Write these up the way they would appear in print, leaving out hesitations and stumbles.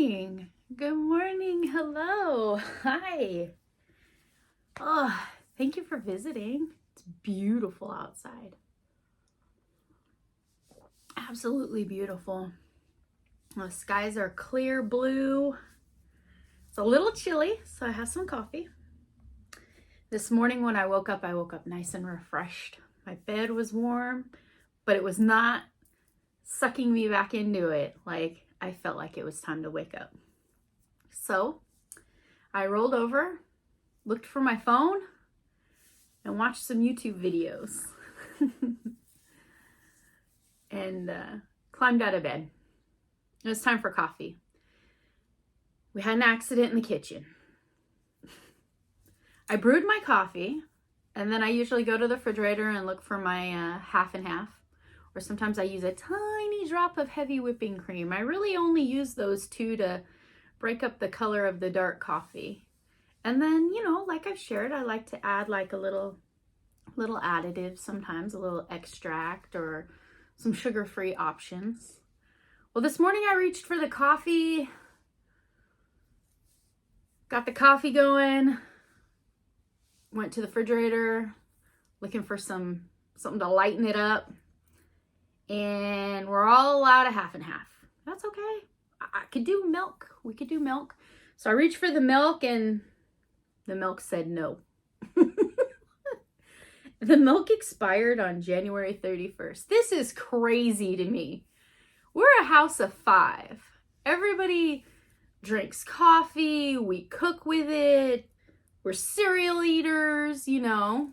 morning. Good morning. Hello. Hi. Oh, thank you for visiting. It's beautiful outside. Absolutely beautiful. The skies are clear blue. It's a little chilly, so I have some coffee. This morning when I woke up nice and refreshed. My bed was warm, but it was not sucking me back into it. Like I felt like it was time to wake up. So I rolled over, looked for my phone, and watched some YouTube videos. and climbed out of bed. It was time for coffee. We had an accident in the kitchen. I brewed my coffee, and then I usually go to the refrigerator and look for my half and half. Or sometimes I use a tiny drop of heavy whipping cream. I really only use those two to break up the color of the dark coffee. And then, you know, like I've shared, I like to add like a little additive sometimes, a little extract or some sugar-free options. Well, this morning I reached for the coffee, got the coffee going, went to the refrigerator looking for something to lighten it up. And we're all allowed a half and half. That's okay. I could do milk. We could do milk. So I reached for the milk and the milk said no. The milk expired on January 31st. This is crazy to me. We're a house of 5. Everybody drinks coffee. We cook with it. We're cereal eaters, you know.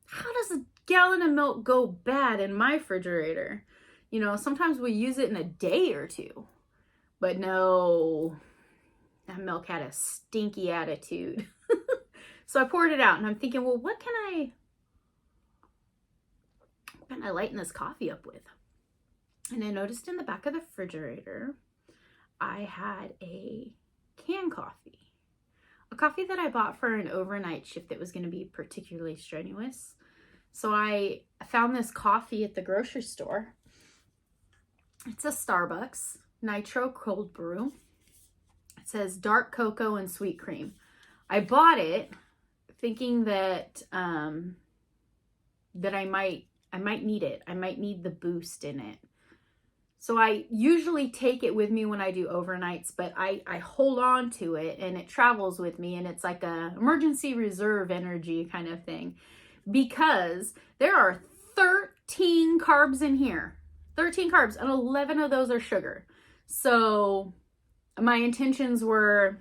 How does a gallon of milk go bad in my refrigerator? You know, sometimes we use it in a day or two. But no, that milk had a stinky attitude. So I poured it out and I'm thinking, well, what can I lighten this coffee up with? And I noticed in the back of the refrigerator, I had a canned coffee. A coffee that I bought for an overnight shift that was going to be particularly strenuous. So I found this coffee at the grocery store. It's a Starbucks Nitro Cold Brew. It says dark cocoa and sweet cream. I bought it thinking that that I might need it. I might need the boost in it. So I usually take it with me when I do overnights, but I hold on to it and it travels with me, and it's like a emergency reserve energy kind of thing, because there are 13 carbs in here. 13 carbs, and 11 of those are sugar. So my intentions were,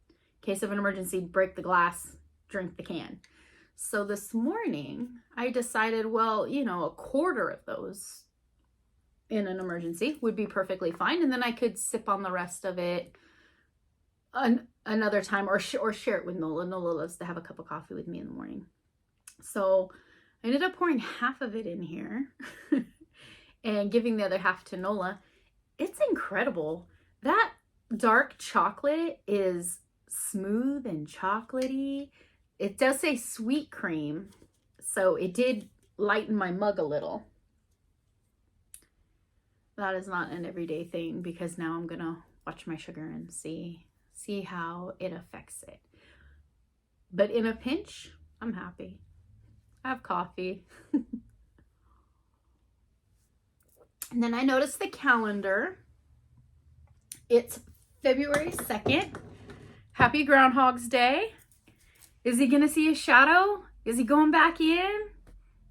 in case of an emergency, break the glass, drink the can. So this morning I decided, well, you know, a quarter of those in an emergency would be perfectly fine, and then I could sip on the rest of it another time, or share it with Nola. Nola loves to have a cup of coffee with me in the morning. So I ended up pouring half of it in here and giving the other half to Nola. It's incredible. That dark chocolate is smooth and chocolatey. It does say sweet cream, so it did lighten my mug a little. That is not an everyday thing, because now I'm gonna watch my sugar and see how it affects it. But in a pinch, I'm happy. I have coffee. And then I noticed the calendar. It's February 2nd. Happy Groundhog's Day. Is he gonna see a shadow? Is he going back in?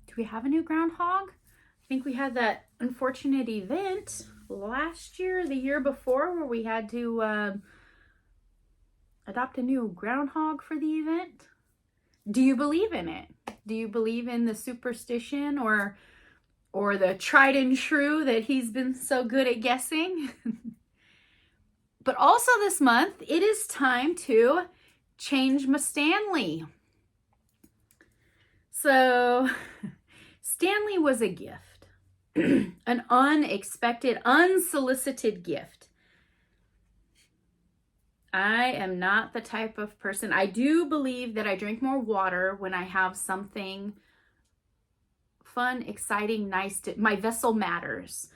Do we have a new groundhog? I think we had that unfortunate event last year, the year before, where we had to adopt a new groundhog for the event. Do you believe in it? Do you believe in the superstition or the tried and true that he's been so good at guessing? But also this month, it is time to change my Stanley. So Stanley was a gift. An unexpected, unsolicited gift. I am not the type of person. I do believe that I drink more water when I have something fun, exciting, nice. My vessel matters.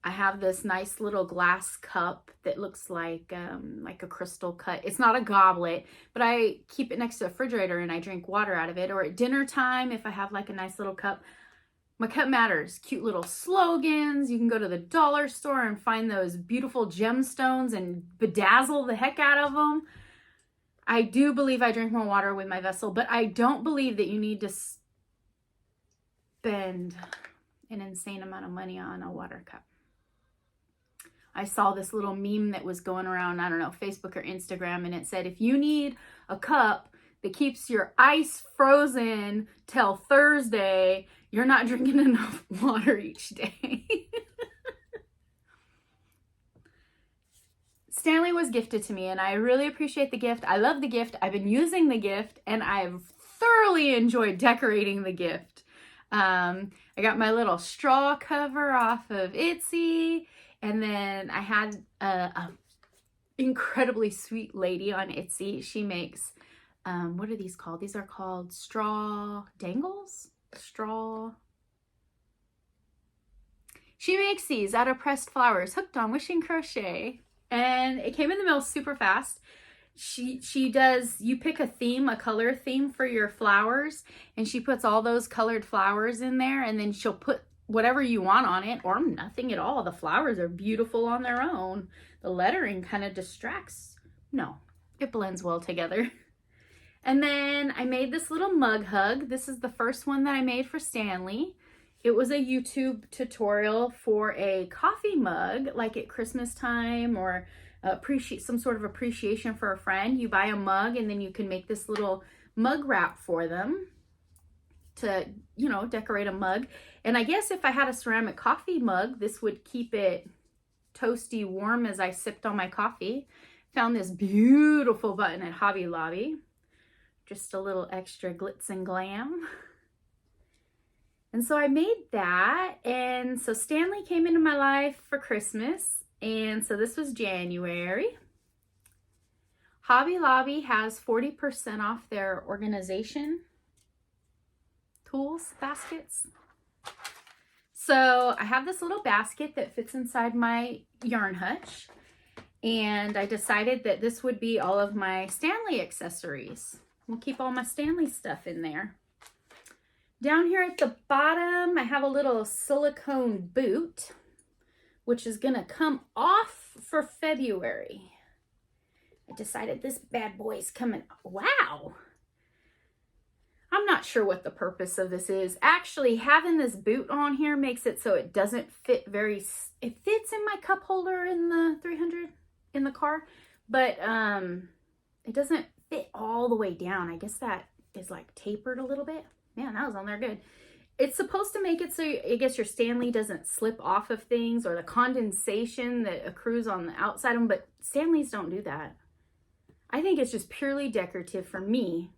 I have this nice little glass cup that looks like a crystal cut. It's not a goblet, but I keep it next to the refrigerator and I drink water out of it. Or at dinner time, if I have like a nice little cup, my cup matters. Cute little slogans. You can go to the dollar store and find those beautiful gemstones and bedazzle the heck out of them. I do believe I drink more water with my vessel, but I don't believe that you need to spend an insane amount of money on a water cup. I saw this little meme that was going around, I don't know, Facebook or Instagram, and it said, if you need a cup that keeps your ice frozen till Thursday, you're not drinking enough water each day. Stanley was gifted to me, and I really appreciate the gift. I love the gift. I've been using the gift, and I've thoroughly enjoyed decorating the gift. I got my little straw cover off of Etsy. And then I had a incredibly sweet lady on Etsy. She makes, what are these called? These are called straw dangles? She makes these out of pressed flowers, hooked on wishing crochet. And it came in the mail super fast. She does, you pick a theme, a color theme for your flowers, and she puts all those colored flowers in there, and then she'll put whatever you want on it or nothing at all. The flowers are beautiful on their own. The lettering kind of distracts. No, it blends well together. And then I made this little mug hug. This is the first one that I made for Stanley. It was a YouTube tutorial for a coffee mug, like at Christmas time, or some sort of appreciation for a friend. You buy a mug and then you can make this little mug wrap for them to, you know, decorate a mug. And I guess if I had a ceramic coffee mug, this would keep it toasty warm as I sipped on my coffee. Found this beautiful button at Hobby Lobby. Just a little extra glitz and glam. And so I made that. And so Stanley came into my life for Christmas. And so this was January. Hobby Lobby has 40% off their organization tools, baskets. So I have this little basket that fits inside my yarn hutch, and I decided that this would be all of my Stanley accessories. We'll keep all my Stanley stuff in there. Down here at the bottom, I have a little silicone boot, which is gonna come off for February. I decided this bad boy is coming. Wow. I'm not sure what the purpose of this is. Actually, having this boot on here makes it so it doesn't fit it fits in my cup holder in the 300 in the car, but it doesn't fit all the way down. I guess that is like tapered a little bit. Man, that was on there good. It's supposed to make it so I guess your Stanley doesn't slip off of things or the condensation that accrues on the outside of them, but Stanleys don't do that. I think it's just purely decorative for me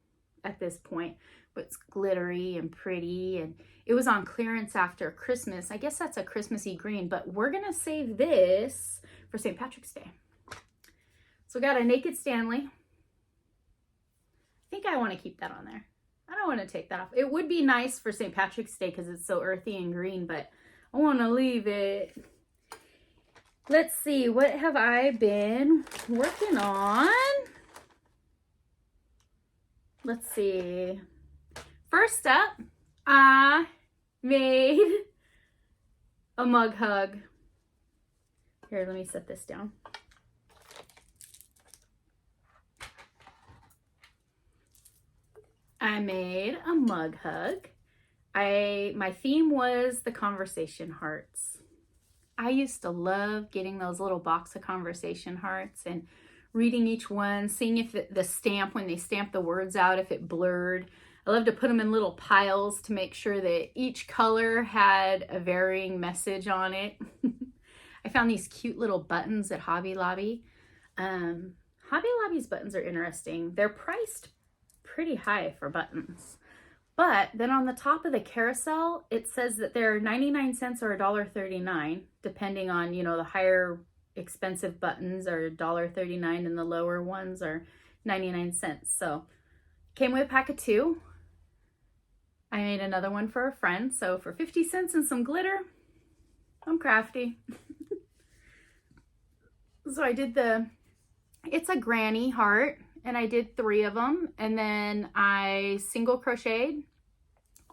at this point. But it's glittery and pretty, and it was on clearance after Christmas. I guess that's a Christmassy green, but we're gonna save this for St. Patrick's Day. So we got a naked Stanley. I think I want to keep that on there. I don't want to take that off. It would be nice for St. Patrick's Day because it's so earthy and green, but I want to leave it. Let's see, what have I been working on? Let's see. First up, I made a mug hug. Here, let me set this down. I made a mug hug. My theme was the conversation hearts. I used to love getting those little box of conversation hearts and reading each one, seeing if the stamp, when they stamped the words out, if it blurred. I love to put them in little piles to make sure that each color had a varying message on it. I found these cute little buttons at Hobby Lobby. Hobby Lobby's buttons are interesting. They're priced pretty high for buttons. But then on the top of the carousel, it says that they're 99 cents or $1.39, depending on, you know, the higher expensive buttons are $1.39 and the lower ones are 99 cents. So came with a pack of 2. I made another one for a friend. So for 50 cents and some glitter, I'm crafty. So I did it's a granny heart, and I did 3 of them, and then I single crocheted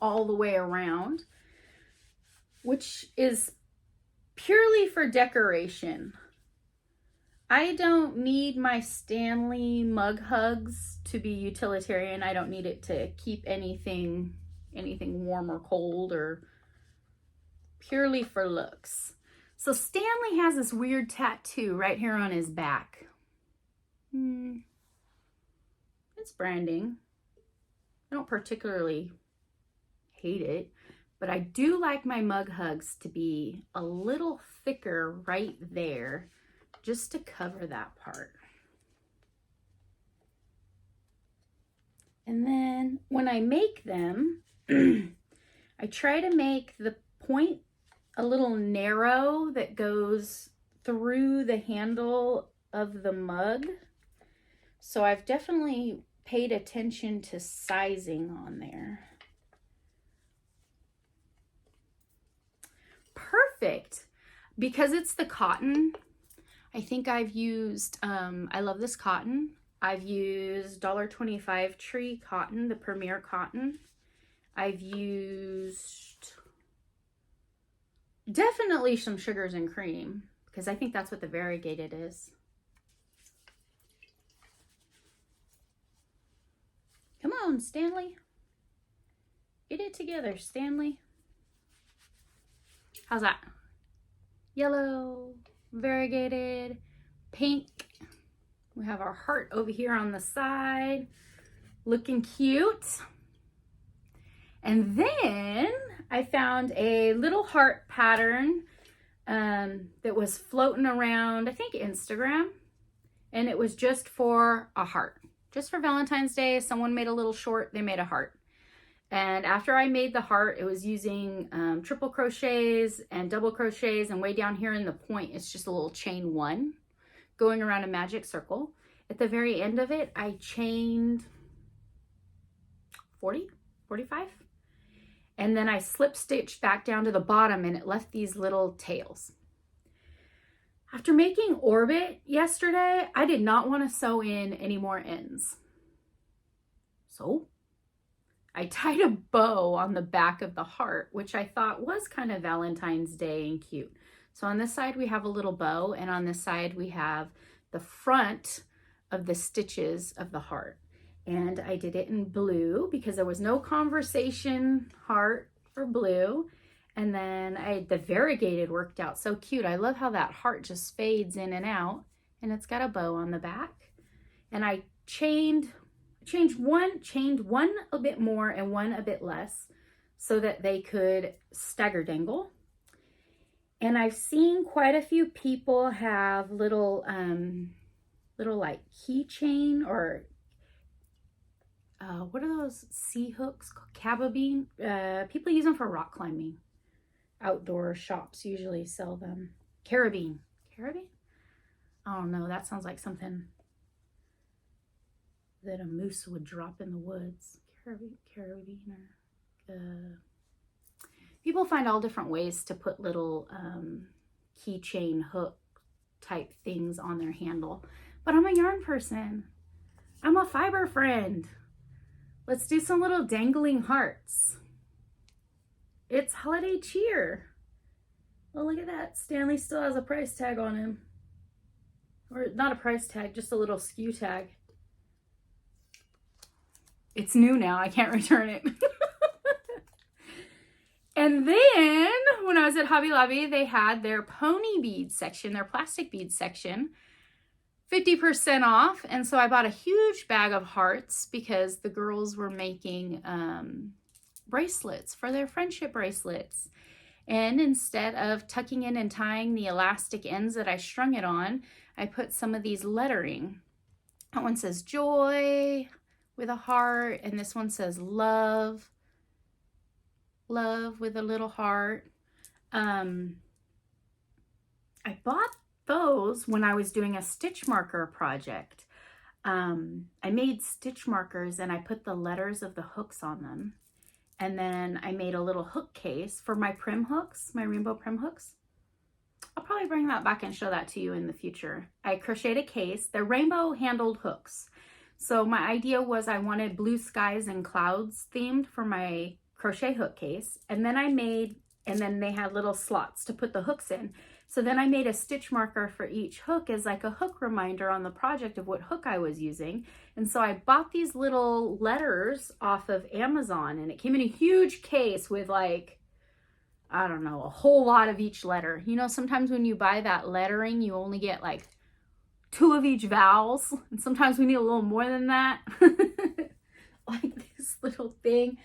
all the way around, which is purely for decoration. I don't need my Stanley mug hugs to be utilitarian. I don't need it to keep anything warm or cold, or purely for looks. So Stanley has this weird tattoo right here on his back. It's branding. I don't particularly hate it, but I do like my mug hugs to be a little thicker right there, just to cover that part. And then when I make them, I try to make the point a little narrow that goes through the handle of the mug. So I've definitely paid attention to sizing on there. Perfect. Because it's the cotton, I think I've used, I love this cotton. I've used $1.25 Tree cotton, the Premier cotton. I've used definitely some sugars and cream, because I think that's what the variegated is. Come on, Stanley. Get it together, Stanley. How's that? Yellow, variegated, pink. We have our heart over here on the side, looking cute. And then I found a little heart pattern that was floating around, I think, Instagram. And it was just for a heart. Just for Valentine's Day, someone made a little short, they made a heart. And after I made the heart, it was using triple crochets and double crochets, and way down here in the point, it's just a little chain 1 going around a magic circle. At the very end of it, I chained 40, 45. And then I slip stitched back down to the bottom, and it left these little tails. After making Orbit yesterday, I did not want to sew in any more ends. So I tied a bow on the back of the heart, which I thought was kind of Valentine's Day and cute. So on this side, we have a little bow, and on this side, we have the front of the stitches of the heart. And I did it in blue because there was no conversation heart for blue. And then the variegated worked out so cute. I love how that heart just fades in and out, and it's got a bow on the back. And I chained one a bit more and one a bit less so that they could stagger dangle. And I've seen quite a few people have little like keychain, or what are those sea hooks? Cababine. People use them for rock climbing. Outdoor shops usually sell them. Carabine. Carabine? I don't know. That sounds like something that a moose would drop in the woods. Carabiner. People find all different ways to put little keychain hook type things on their handle. But I'm a yarn person. I'm a fiber friend. Let's do some little dangling hearts. It's holiday cheer. Oh, look at that. Stanley still has a price tag on him. Or not a price tag, just a little SKU tag. It's new now. I can't return it. And then when I was at Hobby Lobby, they had their pony bead section, their plastic bead section, 50% off. And so I bought a huge bag of hearts because the girls were making bracelets for their friendship bracelets. And instead of tucking in and tying the elastic ends that I strung it on, I put some of these lettering. That one says joy with a heart, and this one says love with a little heart. I bought those when I was doing a stitch marker project. I made stitch markers and I put the letters of the hooks on them. And then I made a little hook case for my prim hooks, my rainbow prim hooks. I'll probably bring that back and show that to you in the future. I crocheted a case. They're rainbow handled hooks. So my idea was I wanted blue skies and clouds themed for my crochet hook case. And then then they had little slots to put the hooks in. So then I made a stitch marker for each hook as like a hook reminder on the project of what hook I was using. And so I bought these little letters off of Amazon, and it came in a huge case with like, I don't know, a whole lot of each letter. You know, sometimes when you buy that lettering, you only get like 2 of each vowels. And sometimes we need a little more than that. Like this little thing.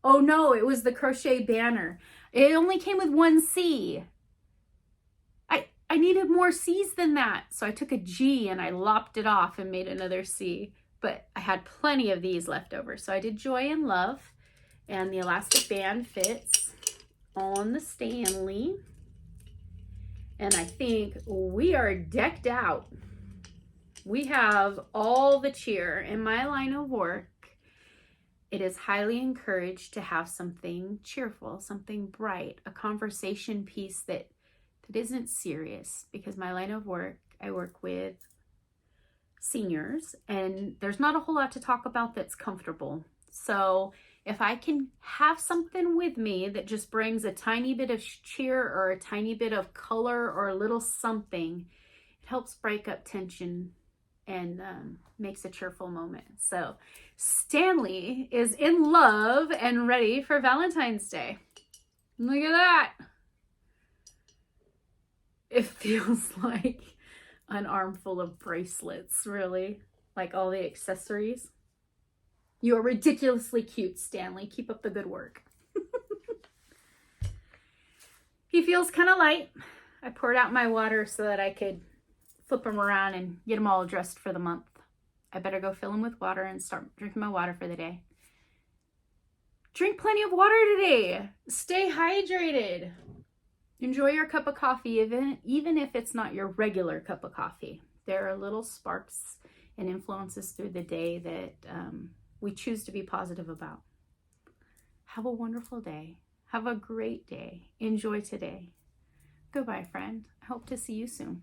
Oh no, it was the crochet banner. It only came with 1 C. I needed more C's than that. So I took a G and I lopped it off and made another C. But I had plenty of these left over. So I did Joy and Love. And the elastic band fits on the Stanley. And I think we are decked out. We have all the cheer. In my line of work, it is highly encouraged to have something cheerful, something bright, a conversation piece that isn't serious, because my line of work, I work with seniors and there's not a whole lot to talk about that's comfortable. So if I can have something with me that just brings a tiny bit of cheer or a tiny bit of color or a little something, it helps break up tension and makes a cheerful moment. So Stanley is in love and ready for Valentine's Day. Look at that. It feels like an armful of bracelets, really, like all the accessories. You are ridiculously cute, Stanley. Keep up the good work. He feels kind of light. I poured out my water so that I could flip him around and get him all dressed for the month. I better go fill him with water and start drinking my water for the day. Drink plenty of water today. Stay hydrated. Enjoy your cup of coffee, even if it's not your regular cup of coffee. There are little sparks and influences through the day that we choose to be positive about. Have a wonderful day. Have a great day. Enjoy today. Goodbye, friend. I hope to see you soon.